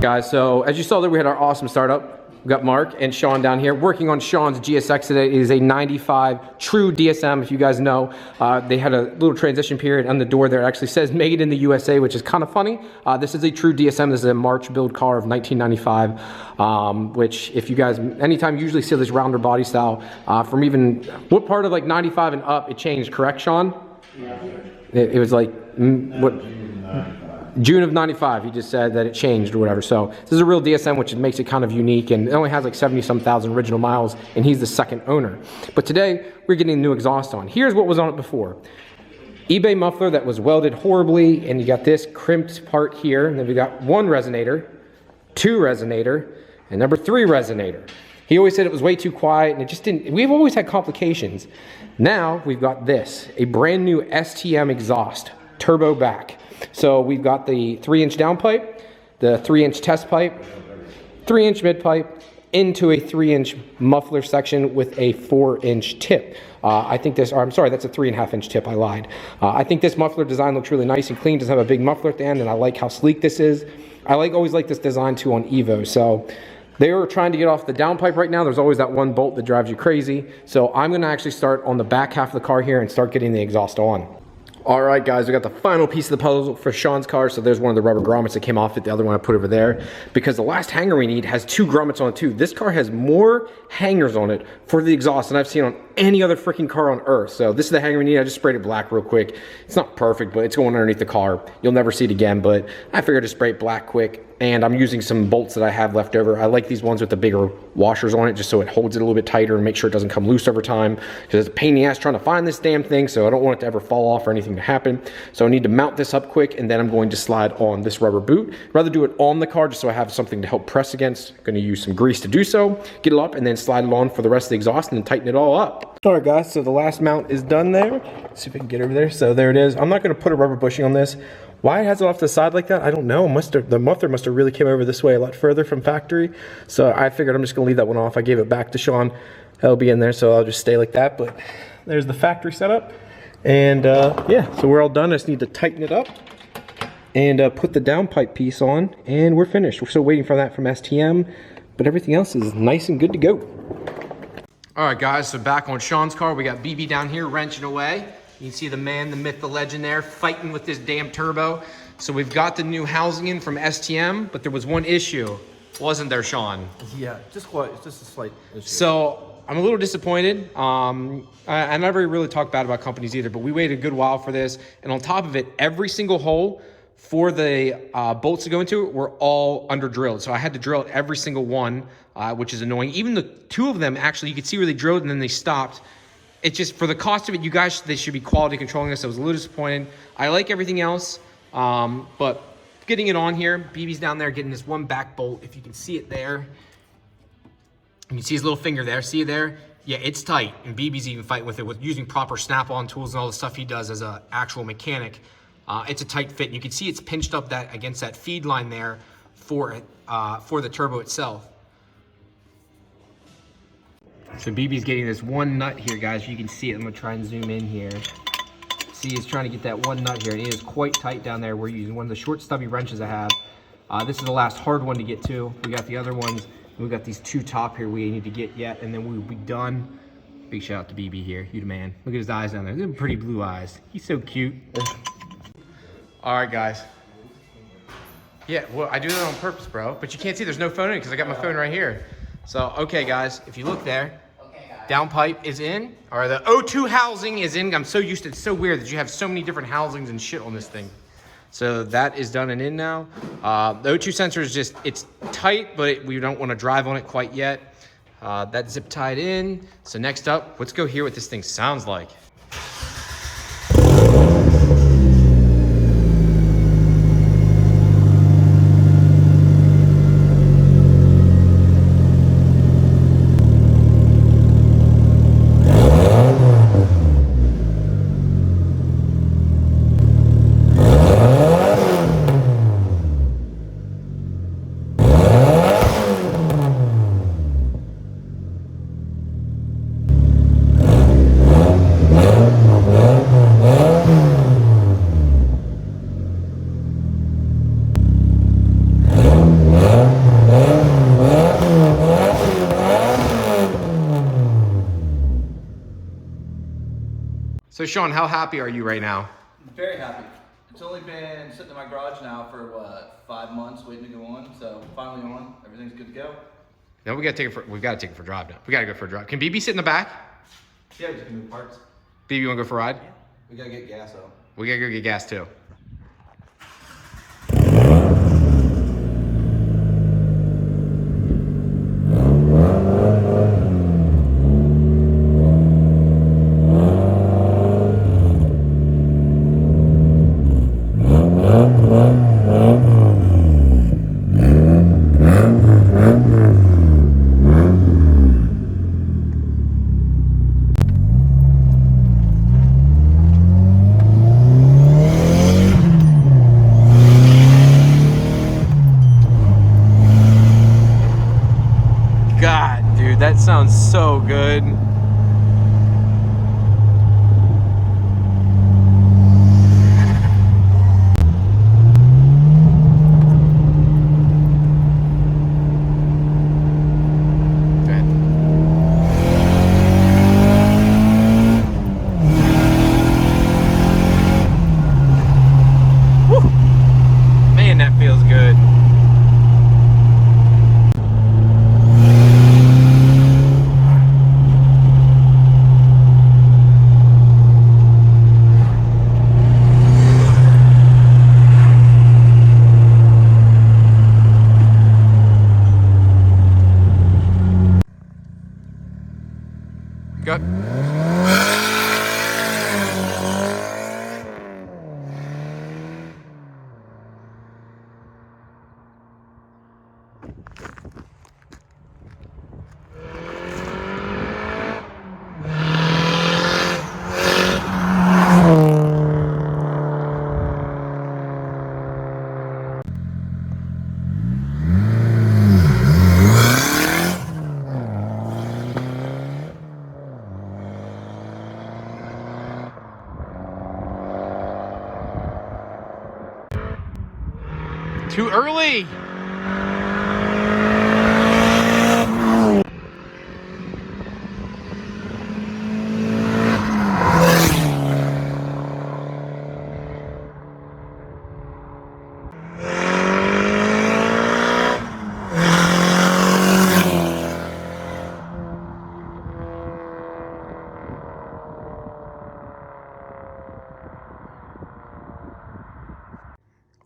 Guys, so as you saw there, we had our awesome startup. We got Mark and Sean down here working on Sean's GSX today. It is a 95 true DSM, if you guys know. They had a little transition period on the door there. It actually says made in the USA, which is kind of funny. This is a true DSM. This is a March build car of 1995, which if you guys, anytime you usually see this rounder body style, from even, what part of like 95 and up it changed, correct, Sean? Yeah. It was like, what? June of 95, he just said that it changed or whatever. So this is a real DSM, which makes it kind of unique, and it only has like 70-some thousand original miles, and he's the second owner. But today, we're getting a new exhaust on. Here's what was on it before. eBay muffler that was welded horribly, and you got this crimped part here, and then we got 1 resonator, 2 resonator, and number 3 resonator. He always said it was way too quiet, and it just didn't, we've always had complications. Now, we've got this, a brand new STM exhaust, turbo back. So we've got the 3-inch downpipe, the 3-inch test pipe, 3-inch mid pipe, into a 3-inch muffler section with a 4-inch tip. I think this, or I'm sorry, that's a 3.5-inch tip, I lied. I think this muffler design looks really nice and clean, doesn't have a big muffler at the end, and I like how sleek this is. I always like this design too on Evo. So they were trying to get off the downpipe right now. There's always that one bolt that drives you crazy. So I'm gonna actually start on the back half of the car here and start getting the exhaust on. All right, guys, we got the final piece of the puzzle for Sean's car. So there's one of the rubber grommets that came off it. The other one I put over there because the last hanger we need has 2 grommets on it too. This car has more hangers on it for the exhaust than I've seen on any other freaking car on earth. So this is the hanger we need. I just sprayed it black real quick. It's not perfect, but it's going underneath the car. You'll never see it again, but I figured to spray it black quick. And I'm using some bolts that I have left over. I like these ones with the bigger washers on it just so it holds it a little bit tighter and make sure it doesn't come loose over time, because it's a pain in the ass trying to find this damn thing, so I don't want it to ever fall off or anything to happen. So I need to mount this up quick, and then I'm going to slide on this rubber boot. I'd rather do it on the car just so I have something to help press against. I'm going to use some grease to do so, get it up, and then slide it on for the rest of the exhaust and then tighten it all up. All right, guys, so the last mount is done there. Let's see if I can get over there. So there it is. I'm not going to put a rubber bushing on this. Why it has it off to the side like that, I don't know. The muffler must have really came over this way a lot further from factory. So I figured I'm just going to leave that one off. I gave it back to Sean. That'll be in there, so I'll just stay like that. But there's the factory setup. And yeah, so we're all done. I just need to tighten it up and put the downpipe piece on, and we're finished. We're still waiting for that from STM, but everything else is nice and good to go. All right, guys, so back on Sean's car. We got BB down here wrenching away. You can see the man, the myth, the legend there, fighting with this damn turbo. So we've got the new housing in from STM, but there was one issue, wasn't there, Sean? Yeah, just a slight issue. So I'm a little disappointed. I never really talk bad about companies either, but we waited a good while for this. And on top of it, every single hole for the bolts to go into it were all under drilled. So I had to drill out every single one, which is annoying. Even the 2 of them, actually, you could see where they drilled and then they stopped. It's just, for the cost of it, you guys, they should be quality controlling this. I was a little disappointed. I like everything else, but getting it on here, BB's down there getting this one back bolt. If you can see it there, you can see his little finger there. See it there? Yeah, it's tight. And BB's even fighting with it with using proper snap-on tools and all the stuff he does as an actual mechanic. It's a tight fit. And you can see it's pinched up that against that feed line there for the turbo itself. So BB's getting this one nut here, guys. You can see it. I'm gonna try and zoom in here. See, he's trying to get that one nut here, and it is quite tight down there. We're using one of the short stubby wrenches I have. This is the last hard one to get to. We got the other ones. We got these 2 top here we need to get yet, and then we'll be done. Big shout out to BB here. You the man. Look at his eyes down there. They're pretty blue eyes. He's so cute. All right, guys. Yeah, well, I do that on purpose, bro. But you can't see. There's no phone in because I got my phone right here. So, okay, guys, if you look there, downpipe is in, or the O2 housing is in. I'm so used to it. It's so weird that you have so many different housings and shit on this thing. So that is done and in now. The O2 sensor is just, it's tight, but we don't want to drive on it quite yet. That's zip tied in. So next up, let's go hear what this thing sounds like. So Sean, how happy are you right now? Very happy. It's only been sitting in my garage now for what, 5 months waiting to go on. So finally on, everything's good to go. Now we gotta take it for a drive now. We gotta go for a drive. Can BB sit in the back? Yeah, we just can move parts. BB, you wanna go for a ride? Yeah. We gotta get gas out. We gotta go get gas too. God, dude, that sounds so good. Woo. Man, that feels good. Go. Too early.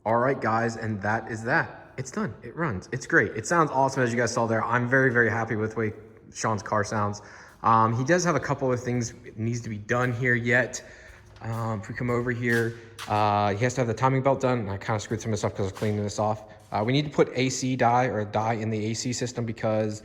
All right, guys, and that is that. It's done. It runs. It's great. It sounds awesome, as you guys saw there. I'm very, very happy with the way Sean's car sounds. He does have a couple of things that needs to be done here yet. If we come over here, he has to have the timing belt done. I kind of screwed some of this up because I was cleaning this off. We need to put AC dye or a dye in the AC system because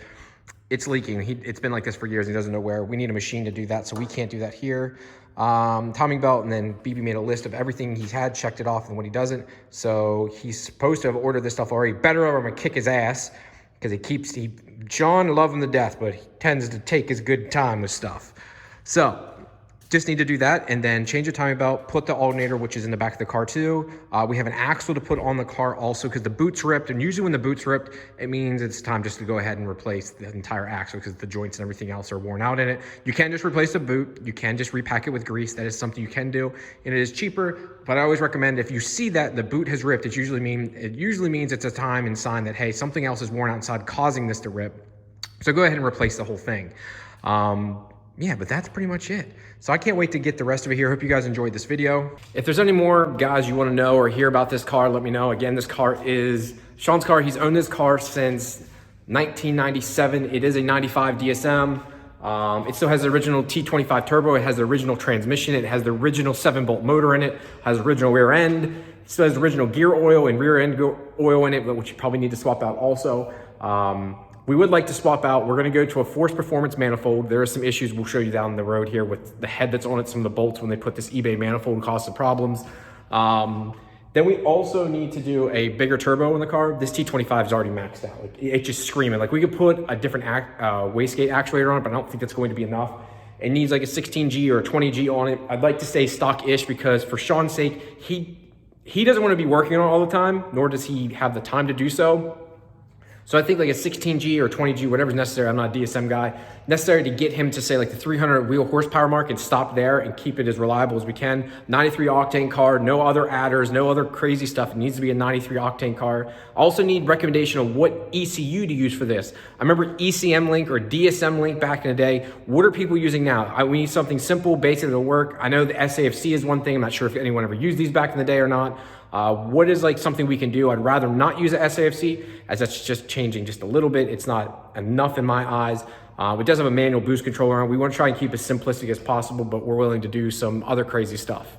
it's leaking. It's been like this for years. He doesn't know where. We need a machine to do that, so we can't do that here. Timing belt, and then BB made a list of everything he's had, checked it off, and what he doesn't. So he's supposed to have ordered this stuff already. Better, or I'm gonna kick his ass because Sean love him to death, but he tends to take his good time with stuff. So just need to do that and then change the timing belt, put the alternator, which is in the back of the car too. We have an axle to put on the car also because the boot's ripped, and usually when the boot's ripped, it means it's time just to go ahead and replace the entire axle because the joints and everything else are worn out in it. You can just replace the boot. You can just repack it with grease. That is something you can do, and it is cheaper, but I always recommend if you see that the boot has ripped, it usually means it's a time and sign that, hey, something else is worn out inside causing this to rip. So go ahead and replace the whole thing. Yeah, but that's pretty much it. So I can't wait to get the rest of it here. Hope you guys enjoyed this video. If there's any more guys you want to know or hear about this car, let me know. Again, this car is Sean's car. He's owned this car since 1997. It is a 95 DSM. It still has the original T25 turbo. It has the original transmission. It has the original 7-bolt motor in it. Has the original rear end. It still has the original gear oil and rear end oil in it, which you probably need to swap out also. We would like to swap out. We're gonna go to a force performance manifold. There are some issues we'll show you down the road here with the head that's on it. Some of the bolts when they put this eBay manifold caused some problems. Then we also need to do a bigger turbo in the car. This T25 is already maxed out. Like, it's just screaming. Like, we could put a different wastegate actuator on it, but I don't think that's going to be enough. It needs like a 16G or a 20G on it. I'd like to stay stock-ish because for Sean's sake, he doesn't want to be working on it all the time, nor does he have the time to do so. So I think like a 16G or 20G, whatever's necessary, I'm not a DSM guy, necessary to get him to say like the 300 wheel horsepower mark and stop there and keep it as reliable as we can. 93 octane car, no other adders, no other crazy stuff. It needs to be a 93 octane car. I also need recommendation of what ECU to use for this. I remember ECM link or DSM link back in the day. What are people using now? We need something simple, basic that'll work. I know the SAFC is one thing. I'm not sure if anyone ever used these back in the day or not. What is like something we can do? I'd rather not use a SAFC as that's just changing just a little bit. It's not enough in my eyes. It does have a manual boost controller on. We want to try and keep it as simplistic as possible, but we're willing to do some other crazy stuff.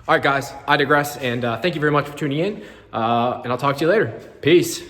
All right, guys, I digress. And thank you very much for tuning in. And I'll talk to you later. Peace.